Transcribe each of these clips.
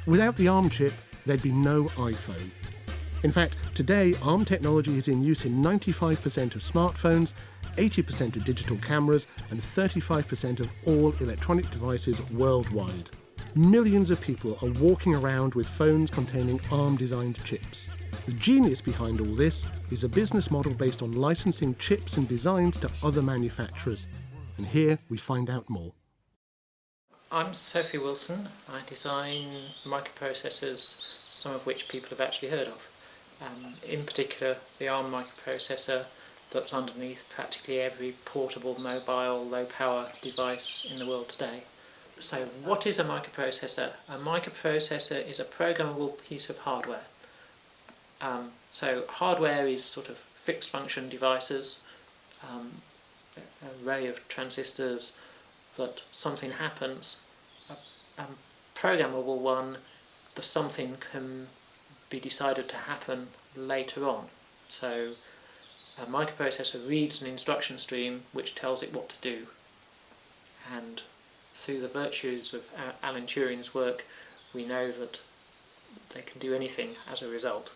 Without the ARM chip, there'd be no iPhone. In fact, today ARM technology is in use in 95% of smartphones, 80% of digital cameras, and 35% of all electronic devices worldwide. Millions of people are walking around with phones containing ARM-designed chips. The genius behind all this is a business model based on licensing chips and designs to other manufacturers. And here we find out more. I'm Sophie Wilson. I design microprocessors, some of which people have actually heard of. In particular, the ARM microprocessor that's underneath practically every portable, mobile, low-power device in the world today. So what is a microprocessor? A microprocessor is a programmable piece of hardware. So hardware is sort of fixed function devices, an array of transistors that something happens. A programmable one, the something can be decided to happen later on. So a microprocessor reads an instruction stream which tells it what to do, and through the virtues of Alan Turing's work we know that they can do anything as a result.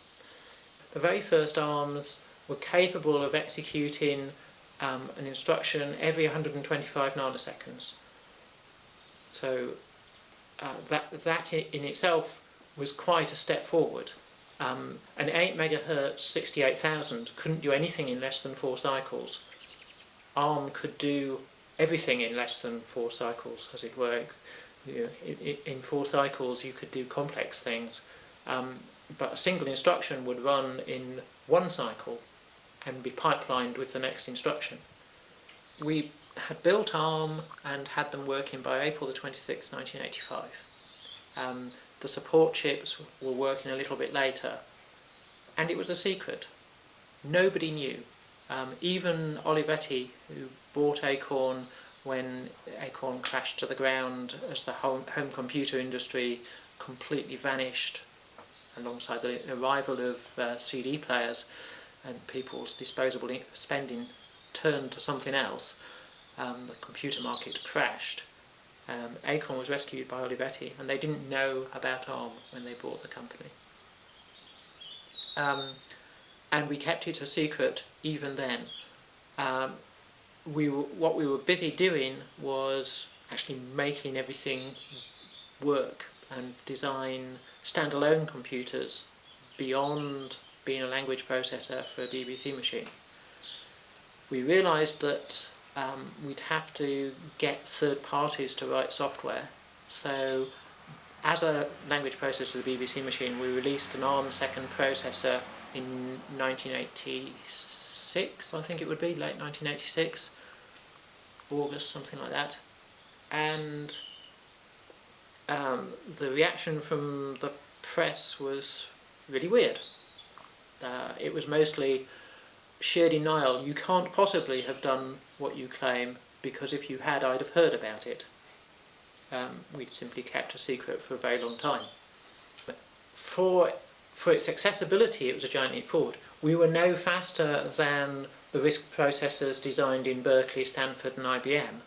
The very first ARMs were capable of executing an instruction every 125 nanoseconds. So that in itself was quite a step forward. An 8 megahertz 68000 couldn't do anything in less than 4 cycles. ARM could do everything in less than 4 cycles, as it were. In 4 cycles you could do complex things, but a single instruction would run in 1 cycle and be pipelined with the next instruction. We had built ARM and had them working by April the 26th, 1985. The support chips were working a little bit later, and it was a secret. Nobody knew. Even Olivetti, who bought Acorn when Acorn crashed to the ground as the home computer industry completely vanished alongside the arrival of CD players and people's disposable spending turned to something else, the computer market crashed. Acorn was rescued by Olivetti, and they didn't know about ARM when they bought the company. And we kept it a secret even then. What we were busy doing was actually making everything work and design standalone computers beyond being a language processor for a BBC machine. We realised that we'd have to get third parties to write software. So as a language processor for the BBC machine, we released an ARM second processor in 1986, I think it would be, late 1986, August, something like that. And the reaction from the press was really weird. It was mostly sheer denial. You can't possibly have done what you claim, because if you had, I'd have heard about it. We'd simply kept a secret for a very long time. For its accessibility, it was a giant leap forward. We were no faster than the RISC processors designed in Berkeley, Stanford and IBM,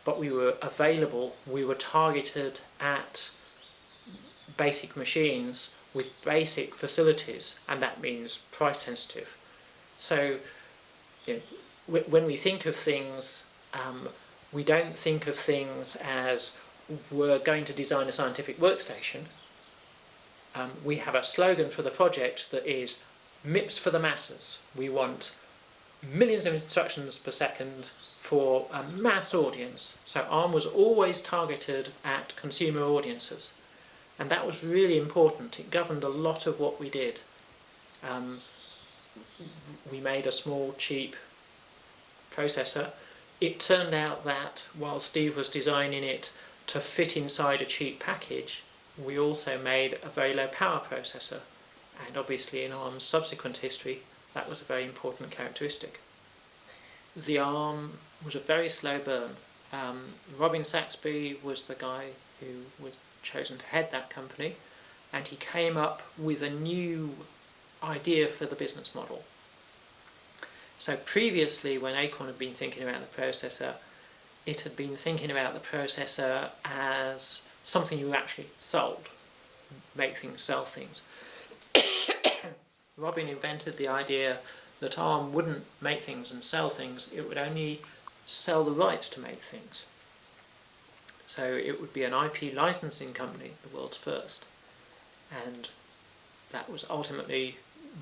but we were available. We were targeted at basic machines with basic facilities, and that means price sensitive. So when we think of things, we don't think of things as we're going to design a scientific workstation. We have a slogan for the project that is MIPS for the masses. We want millions of instructions per second for a mass audience. So ARM was always targeted at consumer audiences, and that was really important. It governed a lot of what we did. We made a small, cheap processor. It turned out that while Steve was designing it to fit inside a cheap package, we also made a very low power processor, and obviously in ARM's subsequent history that was a very important characteristic. The ARM was a very slow burn. Robin Saxby was the guy who was chosen to head that company, and he came up with a new idea for the business model. So previously, when Acorn had been thinking about the processor, it had been thinking about the processor as something you actually sold. make things, sell things. Robin invented the idea that ARM wouldn't make things and sell things, it would only sell the rights to make things. So it would be an IP licensing company, the world's first, and that was ultimately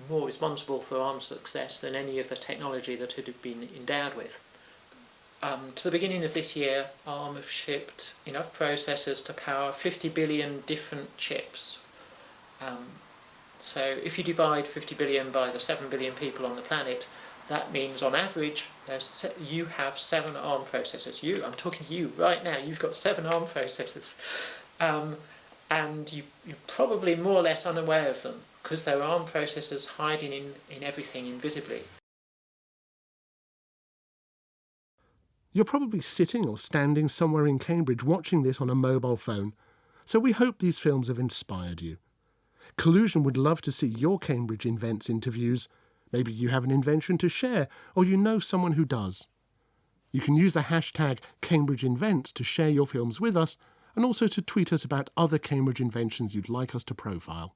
more responsible for ARM's success than any of the technology that it had been endowed with. To the beginning of this year, ARM have shipped enough processors to power 50 billion different chips. So if you divide 50 billion by the 7 billion people on the planet, that means on average you have 7 ARM processors. I'm talking to you right now, you've got 7 ARM processors. And you're probably more or less unaware of them, because there are ARM processors hiding in everything invisibly. You're probably sitting or standing somewhere in Cambridge watching this on a mobile phone, so we hope these films have inspired you. Collusion would love to see your Cambridge Invents interviews. Maybe you have an invention to share, or you know someone who does. You can use the hashtag Cambridge Invents to share your films with us, and also to tweet us about other Cambridge inventions you'd like us to profile.